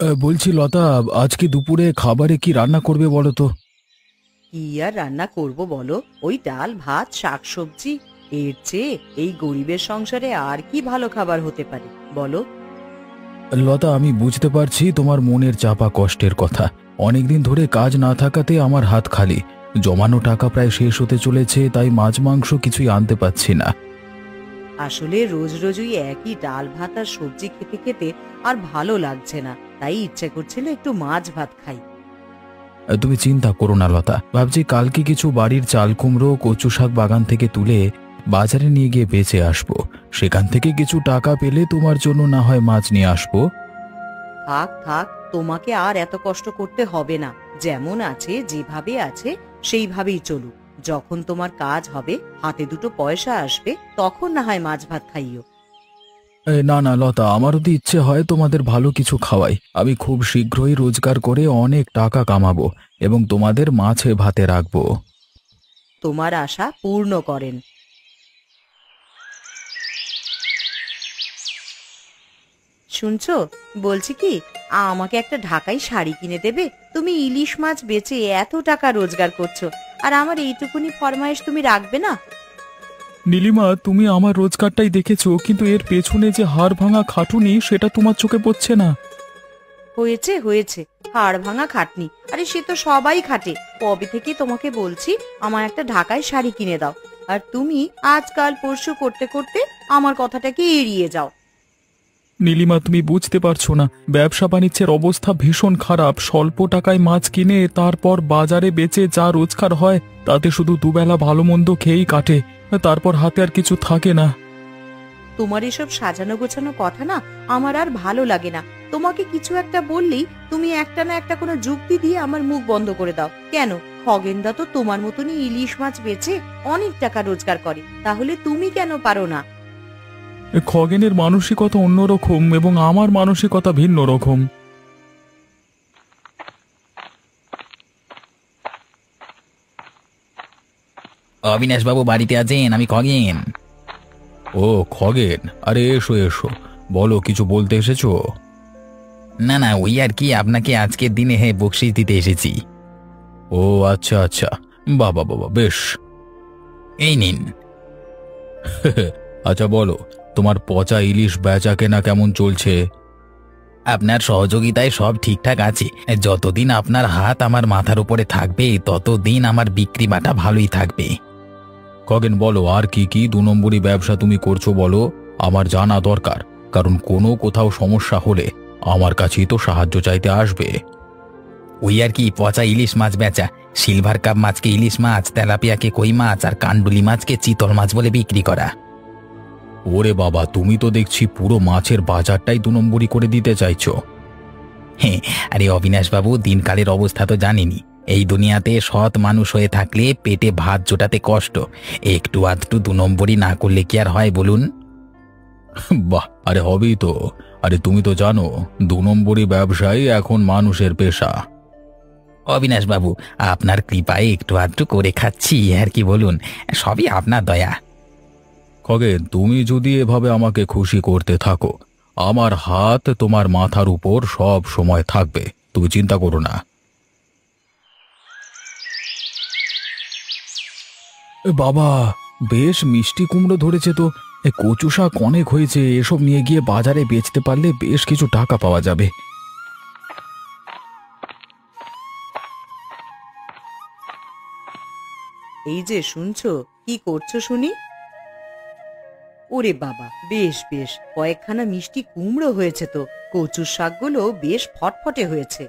বলছি লতা, আজকে দুপুরে খাবারে কি রান্না করবে বলো তো? কি আর রান্না করব বলো? ওই ডাল ভাত শাকসবজি। এর চেয়ে এই গরিবের সংসারে আর কি ভালো খাবার হতে পারে বলো? লতা, আমি বুঝতে পারছি তোমার মনের চাপা কষ্টের কথা। অনেকদিন ধরে কাজ না থাকাতে আমার হাত খালি। জমানো টাকা প্রায় শেষ হতে চলেছে, তাই মাছ মাংস কিছুই আনতে পারছি না। আসলে রোজ রোজ ওই একই ডাল ভাত আর সবজি খেতে খেতে আর ভালো লাগছে না, তাই ইচ্ছে করছিল একটু মাছ ভাত খাই। তুমি চিন্তা করো না লতা, ভাবছি কালকে কিছু বাড়ির চাল কুমড়ো কচু শাক বাগান থেকে তুলে বাজারে নিয়ে গিয়ে বেচে আসবো। সেখান থেকে কিছু টাকা পেলে তোমার জন্য না হয় মাছ নিয়ে আসবো। থাক থাক, তোমাকে আর এত কষ্ট করতে হবে না। যেমন আছে যেভাবে আছে সেইভাবেই চলুক। যখন তোমার কাজ হবে, হাতে দুটো পয়সা আসবে, তখন না হয় মাছ ভাত খাইও। না না লতা, আমারও তো ইচ্ছে হয় তোমাদের ভালো কিছু খাওয়াই। আমি খুব শীঘ্রই রোজগার করে অনেক টাকা কামাবো এবং তোমাদের মাছে ভাতে রাখবো। তোমার আশা পূর্ণ করেন। শুনছো? বলছি কি, আমাকে একটা ঢাকাই শাড়ি কিনে দেবে? তুমি ইলিশ মাছ বেচে এত টাকা রোজগার করছো, আর আমার এইটুকুনি ফরমাইশ তুমি রাখবে না? নীলিমা, তুমি আমার রোজগারটাই দেখেছো, কিন্তু এর পেছনে যে হাড় ভাঙা খাটুনি সেটা তোমার চোখে পড়ছে না। হয়েছে হয়েছে, হাড় ভাঙা খাটনি, আরে সে তো সবাই খাটে। কবে থেকে তোমাকে বলছি আমার একটা ঢাকাই শাড়ি কিনে দাও, আর তুমি আজকাল পরশু করতে করতে আমার কথাটাকে এড়িয়ে যাও। নীলিমা, তুমি বুঝতে পারছো না, ব্যবসা বাণিজ্যের অবস্থা ভীষণ খারাপ। স্বল্প টাকায় মাছ কিনে তারপর বাজারে বেচে যা রোজগার হয় তাতে শুধু দুবেলা ভালো মন্দ খেয়েই কাটে। তারপর হাতে আর কিছু থাকে না। তোমার এসব সাজানো গোছানো কথা না আমার আর ভালো লাগে না। তোমাকে কিছু একটা বললেই তুমি একটা না একটা কোনো যুক্তি দিয়ে আমার মুখ বন্ধ করে দাও। কেন? খগেনদা তো তোমার মতনই ইলিশ মাছ বেচে অনেক টাকা রোজগার করে, তাহলে তুমি কেন পারো না? খগেনের মানসিকতা অন্যরকম এবং আমার মানসিকতা ভিন্ন রকম। অবিনাশবাবু বাড়িতে আছেন? আমি খগেন। ও খগেন, আরে এসো এসো, বলো, কিছু বলতে এসেছো? না না, ওই আর কি, আপনাকে আজকের দিনে বকশিস দিতে এসেছি। ও আচ্ছা আচ্ছা, বাবা বাবা, বেশ। এই নিন। আচ্ছা বলো, তোমার পচা ইলিশ বেচা কেনা কেমন চলছে? আপনার সহযোগিতায় সব ঠিকঠাক আছে। যতদিন আপনার হাত আমার মাথার উপরে থাকবে ততদিন আমার বিক্রি বাটা ভালোই থাকবে। খগেন বলো, আর কি কি দু নম্বরই ব্যবসা তুমি করছো বলো, আমার জানা দরকার। কারণ কোনো কোথাও সমস্যা হলে আমার কাছেই তো সাহায্য চাইতে আসবে। ওই আর কি, পচা ইলিশ মাছ বেচা। সিলভার কাপ মাছকে ইলিশ মাছ, তেলাপিয়াকে কই মাছ, আর কান্ডুলি মাছকে চিতল মাছ বলে বিক্রি করা। ওরে বাবা, তুমি তো দেখছি পুরো মাছের বাজারটাই দু নম্বরই করে দিতে চাইছো। হ্যাঁ, আরে অবিনাশবাবু, দিনকালের অবস্থা তো জানেনই। এই দুনিয়াতে সৎ মানুষ হয়ে থাকলে পেটে ভাত জোটাতে কষ্ট। একটু আধটু দু নম্বরই না করলে কি আর হয় বলুন? বাহ, আরে হবেই তো। আরে তুমি তো জানো, দু নম্বরই ব্যবসায়ী এখন মানুষের পেশা। অবিনাশবাবু, আপনার কৃপায় একটু আধটু করে খাচ্ছি আর কি বলুন। সবই আপনার দয়া। খগেন, তুমি যদি এভাবে আমাকে খুশি করতে থাকো, আমার হাত তোমার মাথার উপর সব সময় থাকবে, তুমি চিন্তা করো না। বাবা, বেশ মিষ্টি কুমড়ো ধরেছে তো। কচু শাক অনেক হয়েছে, এসব নিয়ে গিয়ে বাজারে বেচতে পারলে বেশ কিছু টাকা পাওয়া যাবে। এই যে শুনছো, কি করছো শুনি? ওরে বাবা, বেশ বেশ, কয়েকখানা মিষ্টি কুমড়ো হয়েছে তো। কচুর শাকগুলো বেশ ফটফটে হয়েছে।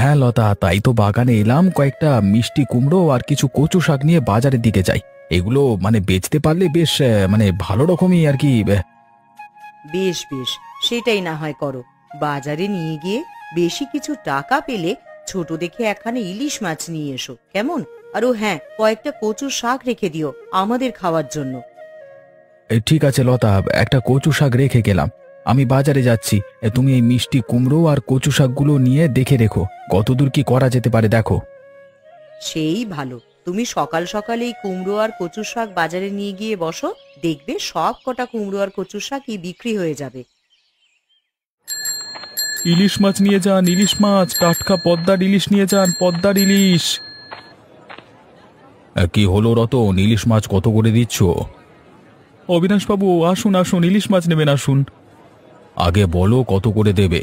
হ্যাঁ লতা, তাই তো বাগানে এলাম, কয়েকটা মিষ্টি কুমড়ো আর কিছু কচু শাক নিয়ে বাজারের দিকে যাই। এগুলো মানে বেচতে পারলে বেশ মানে ভালো রকমই আর কি। বেশ বেশ, সেটাই না হয় করো। বাজারে নিয়ে গিয়ে বেশি কিছু টাকা পেলে ছোট দেখে একখানা ইলিশ মাছ নিয়ে এসো, কেমন? আরো হ্যাঁ, কয়েকটা কচুর শাক রেখে দিও আমাদের খাওয়ার জন্য। ঠিক আছে লতা, একটা কচু শাক রেখে গেলাম। আমি বাজারে যাচ্ছি। তুমি এই মিষ্টি কুমড়ো আর কচু শাকগুলো নিয়ে দেখে রেখো কতদূর কি করা যেতে পারে, দেখো। সেই ভালো, তুমি সকাল সকালে এই কুমড়ো আর কচুর শাক বাজারে নিয়ে গিয়ে বসো, দেখবে সব কটা কুমড়ো আর কচুর শাকই বিক্রি হয়ে যাবে। ইলিশ মাছ নিয়ে যান, ইলিশ মাছ, টাটকা পদ্মার ইলিশ নিয়ে যান, পদ্মার ইলিশ। কি হলো রতন, ইলিশ মাছ কত করে দিচ্ছ? অবিনাশবাবু আসুন আসুন, ইলিশ মাছ নেবেন আসুন। আগে বলো কত করে দেবে?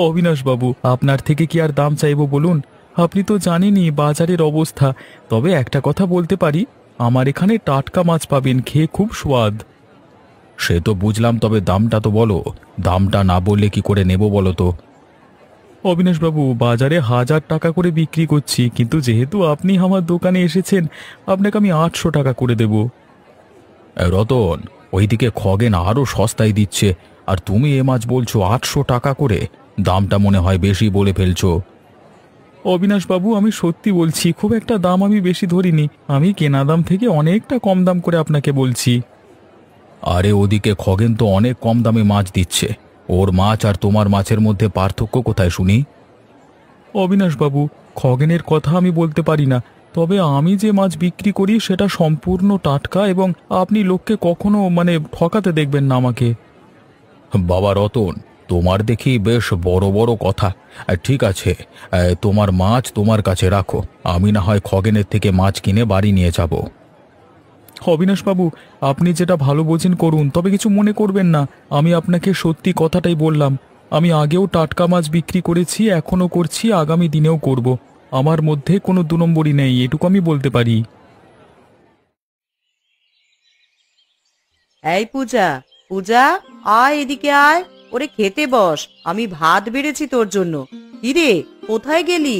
অবিনাশবাবু, আপনার থেকে কি আর দাম চাইবো বলুন? আপনি তো জানেনই বাজারের অবস্থা। তবে একটা কথা বলতে পারি, আমার এখানে টাটকা মাছ পাবেন, খেয়ে খুব স্বাদ। সে তো বুঝলাম, তবে দামটা তো বলো। দামটা না বললে কি করে নেব বলো তো? অবিনাশবাবু, বাজারে 1000 টাকা করে বিক্রি করছি, কিন্তু যেহেতু আপনি আমার দোকানে এসেছেন, আপনাকে আমি 800 টাকা করে দেব। রতন, ওইদিকে খগেন আরও সস্তায় দিচ্ছে, আর তুমি এ মাছ বলছো 800 টাকা করে? দামটা মনে হয় বেশি বলে ফেলছো। অবিনাশবাবু, আমি সত্যি বলছি, খুব একটা দাম আমি বেশি ধরিনি। আমি কেনা দাম থেকে অনেকটা কম দাম করে আপনাকে বলছি। আরে ওদিকে খগেন তো অনেক কম দামে মাছ দিচ্ছে। ওর মাছ আর তোমার মাছের মধ্যে পার্থক্য কোথায় শুনি? অবিনাশবাবু, খগেনের কথা আমি বলতে পারি না, তবে আমি যে মাছ বিক্রি করি সেটা সম্পূর্ণ টাটকা, এবং আপনি লোককে কখনো ঠকাতে দেখবেন না আমাকে। বাবা রতন, তোমার দেখি বেশ বড় বড় কথা। ঠিক আছে, তোমার মাছ তোমার কাছে রাখো, আমি না হয় খগেনের থেকে মাছ কিনে বাড়ি নিয়ে যাব। অবিনাশবাবু, আপনি যেটা ভালো বোঝেন করুন, তবে কিছু মনে করবেন না। আমি আপনাকে সত্যি কথাটাই বললাম। আমি আগেও টাটকা মাছ বিক্রি করেছি, এখনও করছি, আগামী দিনেও করব। আমার মধ্যে কোনো দু নম্বরই নেই, এটুকু আমি বলতে পারি। এই পূজা, পূজা, আয় এদিকে আয়। ওরে খেতে বস, আমি ভাত বেড়েছি তোর জন্য। কিরে, কোথায় গেলি?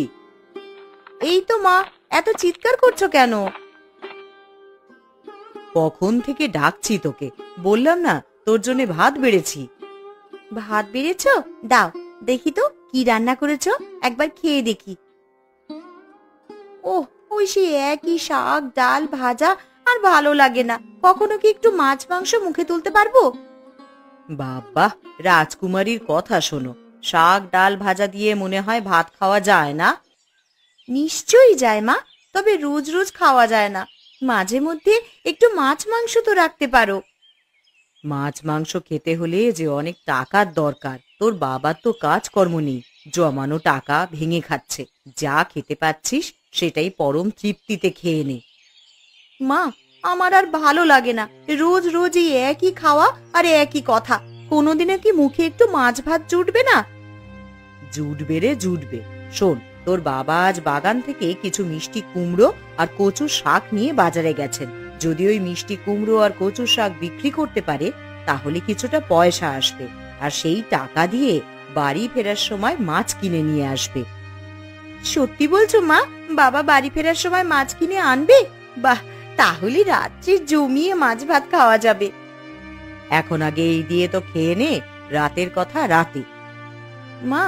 এই তো মা, এত চিৎকার করছো কেন? কখন থেকে ডাকছি তোকে, বললাম না তোর জন্য ভাত বেড়েছি। ভাত বেড়েছো? দাও দেখি তো কি রান্না করেছো, একবার খেয়ে দেখি। ওহ, ওই সে একই শাক ডাল ভাজা, আর ভালো লাগে না। কখনো কি একটু মাছ মাংস মুখে তুলতে পারবো? বাবা, রাজকুমারীর কথা শোনো। শাক ডাল ভাজা দিয়ে মনে হয় ভাত খাওয়া যায় না? নিশ্চয়ই যায় মা, তবে রোজ রোজ খাওয়া যায় না। মাঝে মধ্যে একটু মাছ মাংস তো রাখতে পারো। মাছ মাংস খেতে হলে যে অনেক টাকার দরকার। তোর বাবার তো কাজকর্ম নেই, জমানো টাকা ভেঙে খাচ্ছে। যা খেতে পাচ্ছিস সেটাই পরম তৃপ্তিতে খেয়ে নে। মা, আমার আর ভালো লাগে না, রোজ রোজ এই একই খাওয়া আর একই কথা। কোনোদিনও কি মুখে একটু মাছ ভাত জুটবে না? জুটবে রে জুটবে। শোন, তোর বাবা আজ বাগান থেকে কিছু মিষ্টি কুমড়ো আর কচু শাক নিয়ে বাজারে গেছেন। যদি ওই মিষ্টি কুমড়ো আর কচু শাক বিক্রি করতে পারে, তাহলে কিছুটা পয়সা আসবে, আর সেই টাকা দিয়ে বাড়ি ফেরার সময় মাছ কিনে নিয়ে আসবে। সত্যি বলছো মা? বাবা বাড়ি ফেরার সময় মাছ কিনে আনবে? বাহ, তাহলে রাত্রি জমিয়ে মাছ ভাত খাওয়া যাবে। এখন আগে এই দিয়ে তো খেয়ে নে, রাতের কথা রাতে। মা,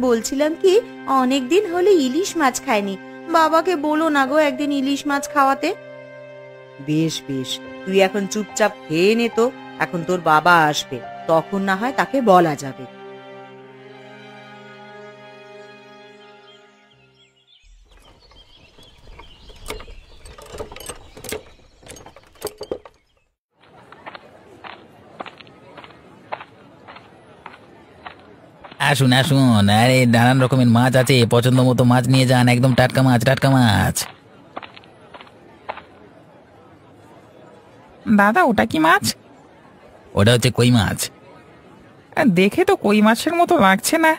বলছিলাম কি, অনেকদিন হলে ইলিশ মাছ খাইনি। বাবাকে বলো না গো একদিন ইলিশ মাছ খাওয়াতে। বেশ বেশ, তুই এখন চুপচাপ খেয়ে নে তো। এখন তোর বাবা আসবে, তখন না হয় তাকে বলা যাবে। আসুন আসুন, আরে নানান রকমের মাছ আছে, পছন্দ মতো মাছ নিয়ে যান, একদম টাটকা মাছ টাটকা মাছ। দাদা, ওটা কি মাছ? ওটা হচ্ছে কই মাছ। দেখে তো কই মাছের মতো লাগছে না।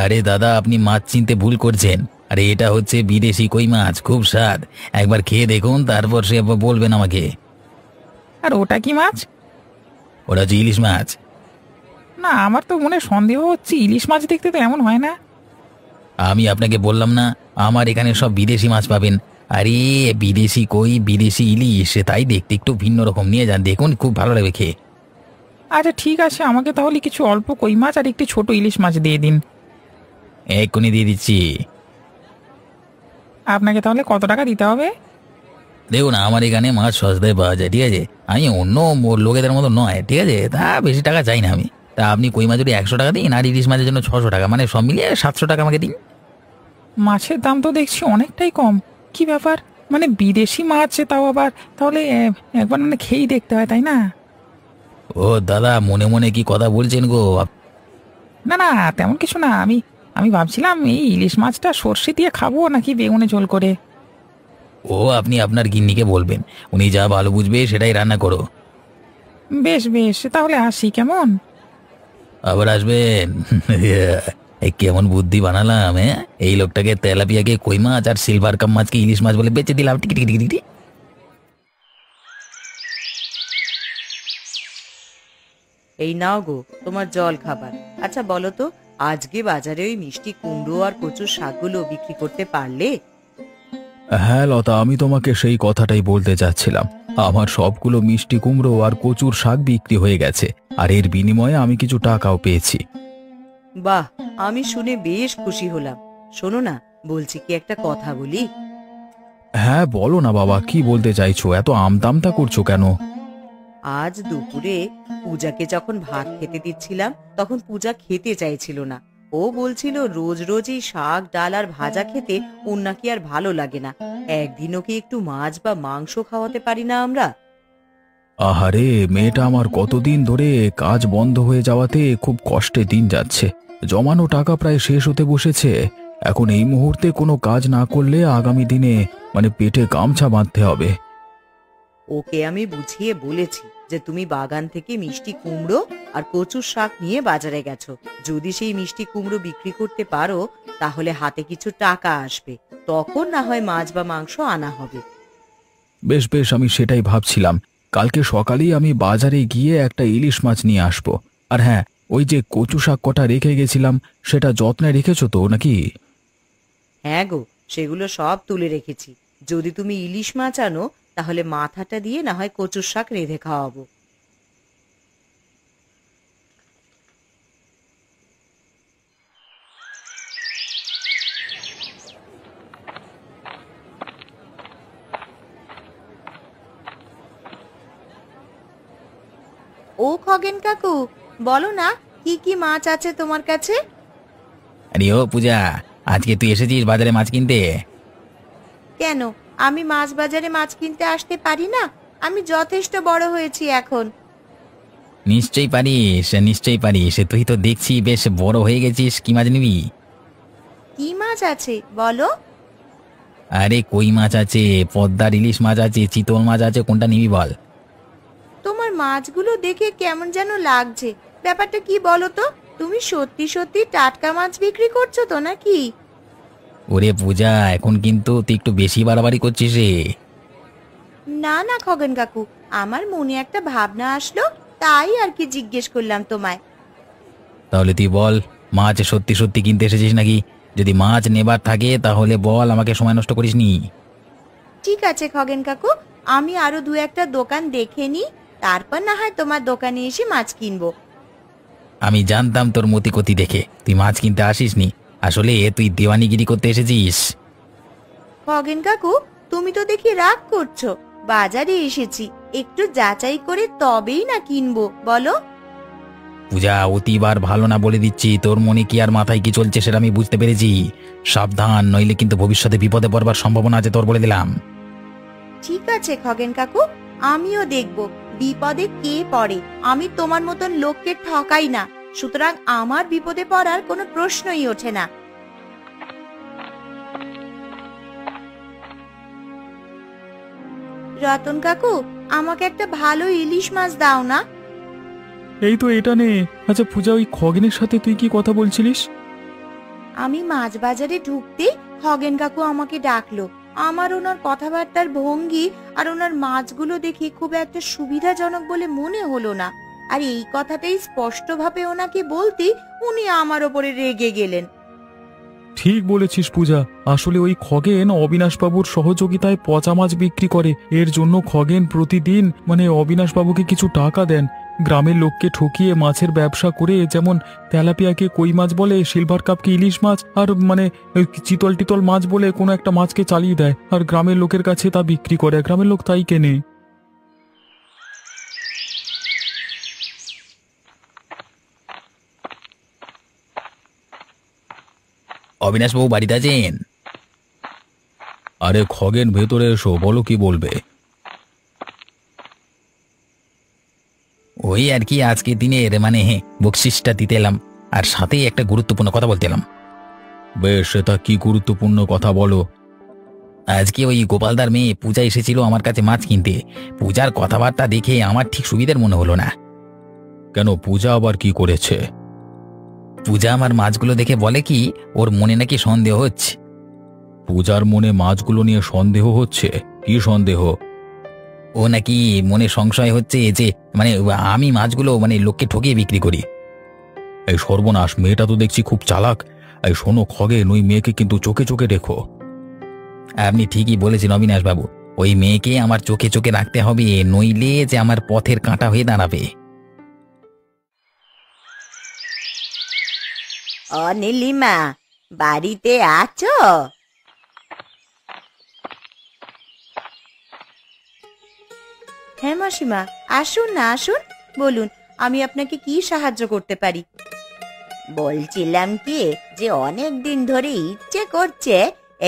আরে দাদা, আপনি মাছ চিনতে ভুল করছেন। আরে এটা হচ্ছে বিদেশি কই মাছ, খুব স্বাদ। একবার খেয়ে দেখুন, তারপর সে বলবেন আমাকে। আর ওটা কি মাছ? ওটা হচ্ছে ইলিশ মাছ। না, আমার তো মনে সন্দেহ হচ্ছে, ইলিশ মাছ দেখতে তো এমন হয় না। আমি আপনাকে বললাম না, আমার এখানে সব বিদেশি মাছ পাবেন। আরে বিদেশি কই, বিদেশি ইলিশ, তাই দেখতে একটু ভিন্ন রকম। নিয়ে যান, দেখুন, খুব ভালো লাগবে খেয়ে। আচ্ছা ঠিক আছে, আমাকে তাহলে কিছু অল্প কই মাছ আর একটি ছোট ইলিশ মাছ দিয়ে দিন। এক্ষুনি দিয়ে দিচ্ছি। আপনাকে তাহলে কত টাকা দিতে হবে? দেখুন, আমার এখানে মাছ সস্তায় পাওয়া যায়, ঠিক আছে? আমি অন্য লোকেদের মতো নয়, ঠিক আছে? তা বেশি টাকা চাই না আমি। তা আপনি কই মাছ যদি 100 টাকা দিন, আর ইলিশ মাছের জন্য 600 টাকা, মানে সব মিলিয়ে 700 টাকা আমাকে দিন। মাছের দাম তো দেখছি অনেকটাই কম। কি ব্যাপার, মানে বিদেশি মাছ, তাও আবার, তাহলে একবার খেয়েই দেখতে হয়, তাই না? ও দাদা, মনে মনে কি কথা বলছেন গো? না না, তেমন কিছু না। আমি আমি ভাবছিলাম এই ইলিশ মাছটা সর্ষে দিয়ে খাবো নাকি বেগুনে ঝোল করে। ও আপনি আপনার গিন্নিকে বলবেন, উনি যা ভালো বুঝবে সেটাই রান্না করো। বেশ বেশ, তাহলে আসি কেমন? আবার আসবেন। এই কেমন বুদ্ধি বানালাম, হ্যাঁ? এই লোকটাকে তেলাপিয়াকে কই মাছ আর সিলভার কাপ মাছকে ইলিশ মাছ বলে বেচে দিলাম। টিকি টিকি টিকি টিকি। এই নাও গো তোমার জল খাবার। আচ্ছা বলো তো, আজকে বাজারে ওই মিষ্টি কুমড়ো আর কচুর শাকগুলো বিক্রি করতে পারলে? হ্যাঁ লতা, আমি তোমাকে সেই কথাটাই বলতে চাচ্ছিলাম। আমার সবগুলো মিষ্টি কুমড়ো আর কচুর শাক বিক্রি হয়ে গেছে, আর এর বিনিময়ে আমি কিছু টাকাও পেয়েছি। বাহ, আমি শুনে বেশ খুশি হলাম। শোনো না, বলছি কি একটা কথা বলি? হ্যাঁ বলো না বাবা, কি বলতে চাইছো? এত আমতামতা করছো কেন? আজ দুপুরে পূজাকে যখন ভাত খেতে দিচ্ছিলাম, তখন পূজা খেতে চাইছিল না। ও বলছিল রোজ রোজ এই শাক ডাল আর ভাজা খেতে ওর নাকি আর ভালো লাগে না। একদিনও কি একটু মাছ বা মাংস খাওয়াতে পারি না আমরা? আহারে, মেয়েটা আমার কতদিন ধরে কাজ বন্ধ হয়ে যাওয়াতে খুব কষ্টে দিন যাচ্ছে। জমানো টাকা প্রায় শেষ হতে বসেছে। এখন এই মুহূর্তে কোনো কাজ না করলে আগামী দিনে পেটে গামছা বাঁধতে হবে। ওকে আমি বুঝিয়ে বলেছি যে তুমি বাগান থেকে মিষ্টি কুমড়ো আর কচুর শাক নিয়ে বাজারে গেছো। যদি সেই মিষ্টি কুমড়ো বিক্রি করতে পারো তাহলে হাতে কিছু টাকা আসবে, তখন না হয় মাছ বা মাংস আনা হবে। বেশ বেশ, আমি সেটাই ভাবছিলাম। কালকে সকালেই আমি বাজারে গিয়ে একটা ইলিশ মাছ নিয়ে আসবো। আর হ্যাঁ, ওই যে কচু শাক কটা রেখে গেছিলাম, সেটা যত্নে রেখেছো তো নাকি? হ্যাঁ গো, সেগুলো সব তুলে রেখেছি। যদি তুমি ইলিশ মাছ আনো তাহলে মাথাটা দিয়ে না হয় কচুর শাক রেঁধে খাওয়াবো। ও খগেন কাকু, বলো না কি কি মাছ আছে তোমার কাছে? আরে ও পূজা, আজকে তুই এসেছিস বাজারে মাছ কিনতে? কেন, আমি মাছ বাজারে মাছ কিনতে আসতে পারি না? আমি যথেষ্ট বড় হয়েছি এখন। নিশ্চয়ই পারিস, নিশ্চয়ই পারিস। তুই তো দেখছি বেশ বড় হয়ে গেছিস। কি মাছ নিবি? কি মাছ আছে বলো? আরে কই মাছ আছে, পদ্মার ইলিশ মাছ আছে, চিতল মাছ আছে, কোনটা নিবি বল? তোমার মাছগুলো দেখে কেমন যেন লাগছে। ব্যাপারটা কি বলো তো? তুমি সত্যি সত্যি টাটকা মাছ বিক্রি করছো তো নাকি? ওরে পূজা, এখন কিন্তু তুই একটু বেশি বাড়াবাড়ি করছিস রে। না না খগেন কাকু, আমার মনে একটা ভাবনা আসলো, তাই আর কি জিজ্ঞেস করলাম তোমায়। তাহলে তুই বল, মাছ সত্যি সত্যি কিনতে এসেছিস নাকি? যদি মাছ নেবার থাকে তাহলে বল, আমাকে সময় নষ্ট করিস নি। ঠিক আছে খগেন কাকু, আমি আরো দু একটা দোকান দেখে নি, তারপর না হয় তোমার দোকানে এসে মাছ কিনবো। আমি জানতাম তোর মতিগতি দেখে তুই মাছ কিনতে আসিস নি। আসলে তুই দেওয়ানিগিরি করতে এসেছিস। খগেন কাকু, তুমি তো দেখি রাগ করছো। বাজারে এসেছি, একটু যাচাই করে তবেই না কিনবো, বলো। পূজা, অতিবার ভালো না বলে দিচ্ছি। তোর মনে কি আর মাথায় কি চলছে সেটা আমি বুঝতে পেরেছি। সাবধান, নইলে কিন্তু ভবিষ্যতে বিপদে পড়বার সম্ভাবনা আছে, তোর বলে দিলাম। ঠিক আছে খগেন কাকু, আমিও দেখবো বিপদে কে পড়ে। আমি তোমার মতন লোককে ঠকাই না, সুতরাং আমার বিপদে পড়ার কোনো প্রশ্নই ওঠে না। রতন কাকু, আমাকে একটা ভালো ইলিশ মাছ দাও না। এই তো এটা নে। আচ্ছা পূজা, ওই খগেনের সাথে তুই কি কথা বলছিলিস? আমি মাছ বাজারে ঢুকতেই খগেন কাকু আমাকে ডাকলো। আমার ওনার কথাবার্তার ভঙ্গি আর ওনার মাছগুলো দেখে খুব একটা সুবিধাজনক বলে মনে হলো না। আর এই কথাটাই স্পষ্টভাবে ওনাকে বলতে উনি আমার ওপরে রেগে গেলেন। ঠিক বলেছিস পূজা, আসলে ওই খগেন অবিনাশবাবুর সহযোগিতায় পচা মাছ বিক্রি করে। এর জন্য খগেন প্রতিদিন অবিনাশবাবুকে কিছু টাকা দেন। গ্রামের লোককে ঠকিয়ে মাছের ব্যবসা করে, যেমন তেলাপিয়াকে কই মাছ বলে, সিলভার কাপকে ইলিশ মাছ, আর চিতল টিতল মাছ বলে কোনো একটা মাছকে চালিয়ে দেয়, আর গ্রামের লোকের কাছে তা বিক্রি করে। গ্রামের লোক তাই কেনে। অবিনাশবাবু বাড়িতে আছেন? আরে খগেন, ভেতরে এসো, বলো কি বলবে। ওই আর কি, আজকে দিনের বকশিসটা দিতে এলাম। আর সাথেই একটা গুরুত্বপূর্ণ কথা বলতে এলাম। বেশ, সেটা কি গুরুত্বপূর্ণ কথা বলো। আজকে ওই গোপালদার মেয়ে পূজা এসেছিল আমার কাছে মাছ কিনতে। পূজার কথাবার্তা দেখে আমার ঠিক সুবিধার মনে হলো না। কেন, পূজা আবার কি করেছে? পূজা আমার মাছগুলো দেখে বলে কি ওর মনে নাকি সন্দেহ হচ্ছে। পূজার মনে মাছগুলো নিয়ে সন্দেহ হচ্ছে? কি সন্দেহ? ও নাকি মনে সংশয় হচ্ছে যে মানে আমি মাছগুলো লোককে ঠকিয়ে বিক্রি করি। এই সর্বনাশ, মেয়েটা তো দেখছি খুব চালাক। এই শোনো খগেন, ওই মেয়েকে কিন্তু চোখে চোখে রেখো। আপনি ঠিকই বলেছেন অবিনাশ বাবু, ওই মেয়েকে আমার চোখে চোখে রাখতে হবে, নইলে যে আমার পথের কাঁটা হয়ে দাঁড়াবে। ও নীলিমা, বাড়িতে আছো? হ্যাঁ মাসিমা, আসুন না আসুন, বলুন আমি আপনাকে কি সাহায্য করতে পারি? বলছিলাম কি যে অনেক দিন ধরে ইচ্ছে করছে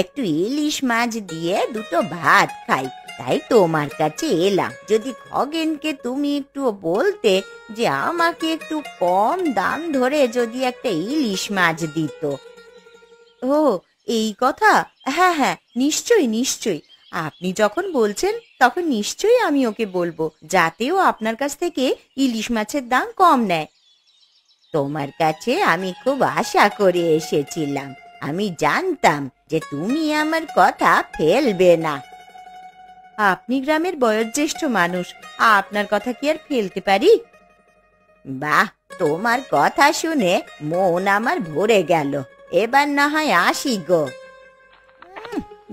একটু ইলিশ মাছ দিয়ে দুটো ভাত খাই, তাই তোমার কাছে এলাম। যদি খগেনকে তুমি একটু বলতে যে আমাকে একটু কম দাম ধরে যদি একটা ইলিশ মাছ দিত। ও, এই কথা? হ্যাঁ হ্যাঁ, নিশ্চয়ই নিশ্চয়ই। আপনি যখন বলছেন তখন নিশ্চয়ই আমি ওকে বলবো, যাতেও আপনার কাছ থেকে ইলিশ মাছের দাম কম নেয়। তোমার কাছে আমি খুব আশা করে এসেছিলাম, আমি জানতাম যে তুমি আমার কথা ফেলবে না। আপনি গ্রামের বয়োজ্যেষ্ঠ মানুষ, আপনার কথা কি আর ফেলতে পারি? বাহ, তোমার কথা শুনে মন আমার ভরে গেল। এবার না হয় আসি গো।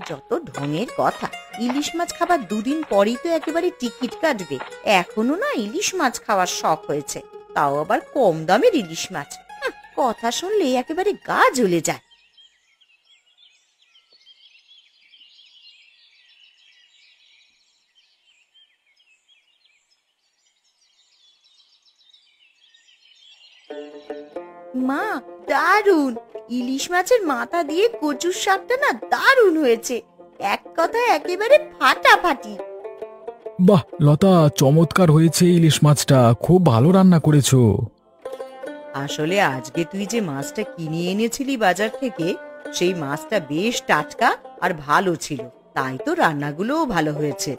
যত ঢঙের কথা! ইলিশ মাছ খাবার দুদিন পরেই তো একেবারে টিকিট কাটবে, এখনো না ইলিশ মাছ খাওয়ার শখ হয়েছে, তাও আবার কম দামের ইলিশ মাছ। কথা শুনলে একেবারে গা জ্বলে যায়। মা, দারুন! ইলিশ মাছের মাথা দিয়ে কচুর শাকটা না দারুন হয়েছে, এক কথায় একেবারে ফাটাফাটি। বাহ লতা, চমৎকার হয়েছে ইলিশ মাছটা, খুব ভালো রান্না করেছো। আসলে আজকে তুই যে মাছটা কিনে এনেছিলি বাজার থেকে, সেই মাছটা বেশ টাটকা আর ভালো ছিল, তাই তো রান্নাগুলোও ভালো হয়েছে।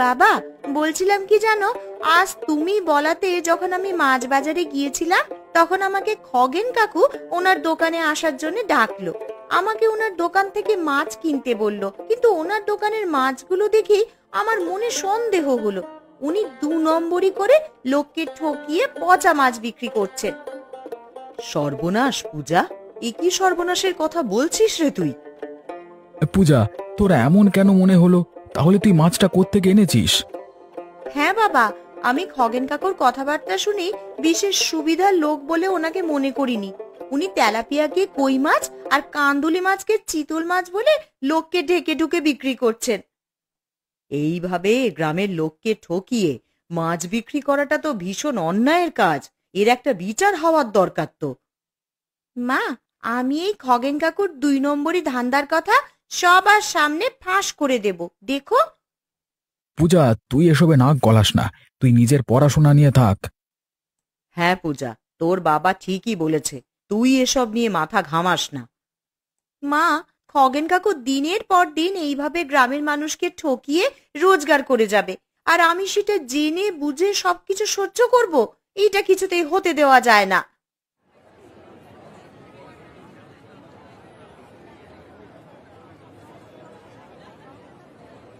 বাবা, বলছিলাম কি জানো, আজ তুমি বলাতে যখন আমি মাছ বাজারে গিয়েছিলাম তখন আমাকে খগেন কাকু ওনার দোকানে আসার জন্য ডাকলো। আমাকে ওনার দোকান থেকে মাছ কিনতে বলল, কিন্তু ওনার দোকানের মাছগুলো দেখে আমার মনে সন্দেহ হলো। উনি 2 নম্বরি করে লোককে ঠকিয়ে পচা মাছ বিক্রি করছেন। সর্বনাশ পূজা, এ কি সর্বনাশের কথা বলছিস রে তুই? পূজা, তোর এমন কেন মনে হলো? তাহলে তুই মাছটা কোত্থেকে এনেছিস? হ্যাঁ বাবা, আমি খগেন কাকুর কথাবার্তা শুনে বিশেষ সুবিধার লোক বলে ওনাকে মনে করিনি। উনি তেলাপিয়াকে কই মাছ আর কান্দুলি মাছকে চিতল মাছ বলে লোককে ঢেকে ঢুকে বিক্রি করছেন। এইভাবে গ্রামের লোককে ঠকিয়ে মাছ বিক্রি করাটা তো ভীষণ অন্যায়ের কাজ, এর একটা বিচার হওয়ার দরকার তো। মা, আমি এই খগেন কাকুর 2 নম্বরি ধান্দার কথা সবার সামনে ফাঁস করে দেব, দেখো। পূজা, তুই এসবে নাক গলাস না, তুই নিজের পড়াশোনা নিয়ে থাক। হ্যাঁ পূজা, তোর বাবা ঠিকই বলেছে, তুই এসব নিয়ে মাথা ঘামাস না। মা, খগেন কাকু দিনের পর দিন এইভাবে গ্রামের মানুষকে ঠকিয়ে রোজগার করে যাবে, আর আমি সেটা জেনে বুঝে সবকিছু সহ্য করব? এটা কিছুতেই হতে দেওয়া যায় না।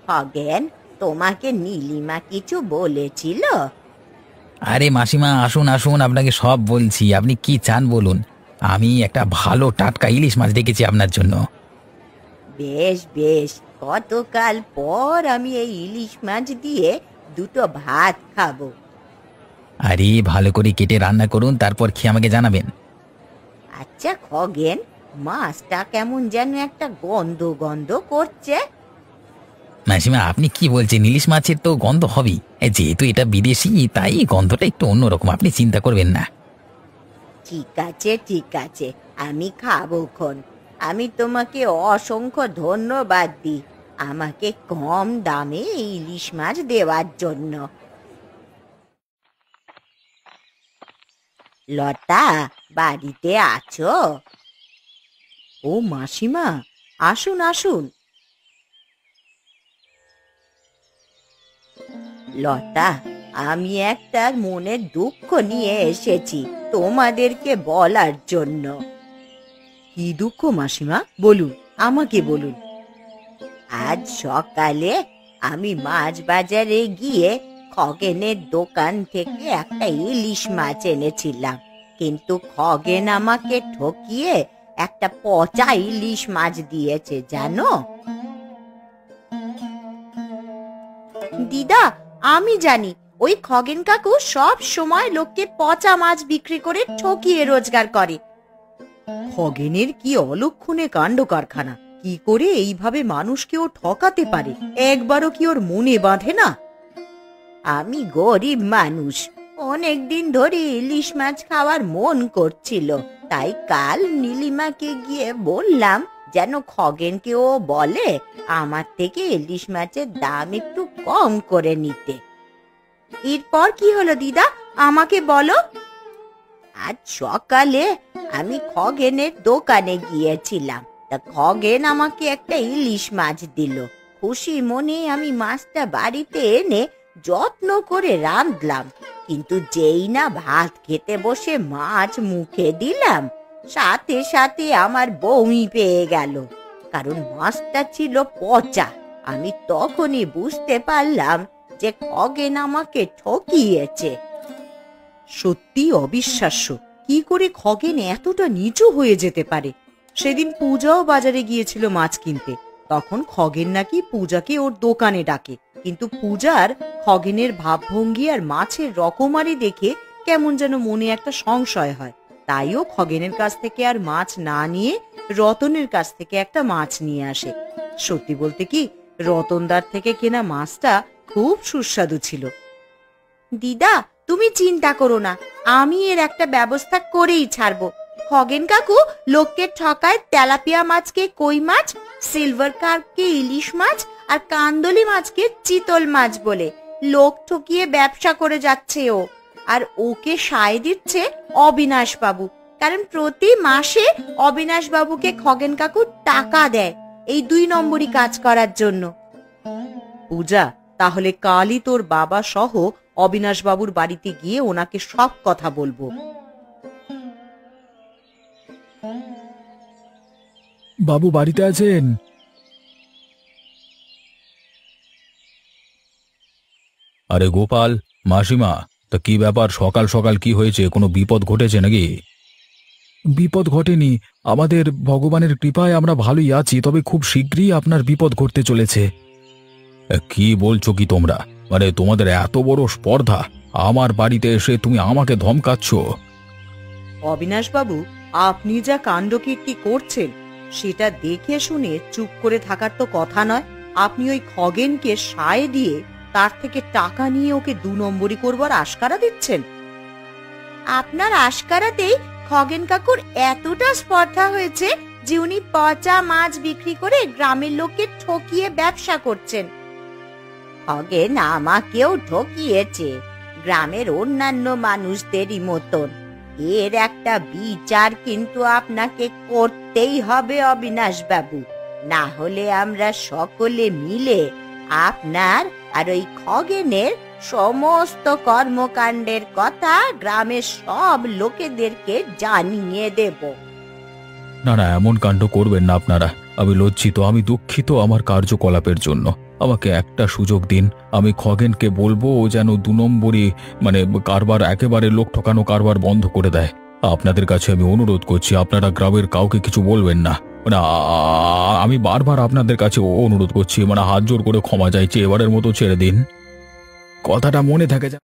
খগেন, তোমাকে নীলিমা কিছু বলেছিল? আরে মাসিমা, আসুন আসুন, আপনাকে সব বলছি। আপনি কি চান বলুন। আমি একটা ভালো টাটকা ইলিশ মাছ ডেকেছি আপনার জন্য। বেশ বেশ, কতকাল পর আমি এই ইলিশ মাছ দিয়ে দুটো ভাত খাবো। আরে ভালো করে কেটে রান্না করুন, তারপর খেয়ে আমাকে জানাবেন। আচ্ছা খগেন, মাছটা কেমন যেন একটা গন্ধ গন্ধ করছে। মাসিমা, আপনি কি বলছেন? ইলিশ মাছের তো গন্ধ হবেই, যেহেতু এটা বিদেশি তাই গন্ধটা একটু অন্যরকম, আপনি চিন্তা করবেন না। ঠিক আছে ঠিক আছে, আমি খাবো খন। আমি তোমাকে অসংখ্য ধন্যবাদ দিই আমাকে কম দামে ইলিশ মাছ দেওয়ার জন্য। লতা, বাড়িতে আছো? ও মাসিমা, আসুন আসুন। লতা, আমি একটা মনের দুঃখ নিয়ে এসেছি তোমাদেরকে বলার জন্য। কি দুঃখ মাসিমা, বলুন, আমাকে বলুন। আজ সকালে আমি মাছ বাজারে গিয়ে খগেনের দোকান থেকে একটা ইলিশ মাছ এনেছিলাম, কিন্তু খগেন আমাকে ঠকিয়ে একটা পচা ইলিশ মাছ দিয়েছে জানো। দিদা, আমি জানি ওই খগেন কাকু সব সময় লোককে পচা মাছ বিক্রি করে ঠকিয়ে রোজগার করে। খগেনের কি অলক্ষণে কাণ্ড কারখানা! কি করে এইভাবে মানুষকেও ঠকাতে পারে, একবারও কি ওর মনে বাঁধে না? আমি গরিব মানুষ, অনেকদিন ধরে ইলিশ মাছ খাওয়ার মন করছিল, তাই কাল নীলিমাকে গিয়ে বললাম যেন খগেনকে ও বলে আমার থেকে ইলিশ মাছের দাম একটু কম করে নিতে। এরপর কি হলো দিদা, আমাকে বলো। আজ সকালে আমি খগেনের দোকানে গিয়েছিলাম, তা খগেন আমাকে একটা ইলিশ মাছ দিল। খুশি মনে আমি মাছটা বাড়িতে এনে যত্ন করে রাঁধলাম, কিন্তু যেই না ভাত খেতে বসে মাছ মুখে দিলাম, সাথে সাথে আমার বমি পেয়ে গেল, কারণ মাছটা ছিল পচা। আমি তখনই বুঝতে পারলাম যে খগেন আমাকে ঠকিয়েছে। সত্যি অবিশ্বাস্য, কি করে খগেন এতটা নিচু হয়ে যেতে পারে। সেদিন পূজাও বাজারে গিয়েছিল মাছ কিনতে, তখন খগেন নাকি পূজাকে ওর দোকানে ডাকে, কিন্তু পূজার খগেনের ভাবভঙ্গি আর মাছের রকমারি দেখে কেমন যেন মনে একটা সংশয় হয়, তাইও খগেনের কাছ থেকে আর মাছ না নিয়ে রতনের কাছ থেকে একটা মাছ নিয়ে আসে। সত্যি বলতে কি, রতনদার থেকে কেনা মাছটা খুব সুস্বাদু ছিল। দিদা, তুমি চিন্তা করো না, আমি এর একটা ব্যবস্থা করেই ছাড়বো। খগেন কাকু লোককে ঠকায় তেলাপিয়া মাছকে কই মাছ, সিলভার কার্পকে ইলিশ মাছ আর কান্দলি মাছকে চিতল মাছ বলে লোক ঠকিয়ে ব্যবসা করে যাচ্ছে ও। আর ওকে সায় দিচ্ছে অবিনাশ বাবু, কারণ প্রতি মাসে অবিনাশ বাবুকে খগেন কাকু টাকা দেয় এই 2 নম্বরই কাজ করার জন্য। পূজা, তাহলে কালই তোর বাবা সহ অবিনাশ বাবুর বাড়িতে গিয়ে ওনাকে সব কথা বলবো। বাবু বাড়িতে আছেন? আরে গোপাল, মাসিমা, তা কি ব্যাপার, সকাল সকাল কি হয়েছে? কোনো বিপদ ঘটেছে নাকি? বিপদ ঘটেনি, আমাদের ভগবানের কৃপায় আমরা ভালোই আছি, তবে খুব শীঘ্রই আপনার বিপদ ঘটতে চলেছে। কি বলছো কি তোমরা? মানে তোমাদের এত বড় স্পর্ধা, আমার বাড়িতে এসে তুমি আমাকে ধমকাচ্ছ? অবিনাশ বাবু, আপনি যা কাণ্ডকীর্তি করছেন সেটা দেখে শুনে চুপ করে থাকার তো কথা নয়। আপনি ওই খগেনকে সায় দিয়ে তার থেকে টাকা নিয়ে ওকে 2 নম্বরি করবার আশকারা দিচ্ছেন। আপনার আশকারাতেই খগেন কাকুর এতটা স্পর্ধা হয়েছে যে উনি পচা মাছ বিক্রি করে গ্রামের লোককে ঠকিয়ে ব্যবসা করছেন। খগেন আমাকেও ঠকিয়েছে, গ্রামের অন্যান্য মানুষদেরই মতন। এর একটা বিচার কিন্তু আপনাকে করতেই হবে অবিনাশ বাবু, না হলে আমরা সকলে মিলে আপনার আর ওই খগেনের সমস্ত কর্মকাণ্ডের কথা গ্রামের সব লোকেদেরকে জানিয়ে দেব। না না, এমন কাণ্ড করবেন না আপনারা। আমি লজ্জিত, আমি দুঃখিত আমার কার্যকলাপের জন্য। আমাকে একটা সুযোগ দিন, আমি খগেনকে বলবো ও যেন 2 নম্বরই কারবার, একেবারে লোক ঠকানো কারবার বন্ধ করে দেয়। আপনাদের কাছে আমি অনুরোধ করছি, আপনারা গ্রামের কাউকে কিছু বলবেন না। আমি বারবার আপনাদের কাছে অনুরোধ করছি, হাত জোর করে ক্ষমা চাইছি, এবারের মতো ছেড়ে দিন। কথাটা মনে থাকে।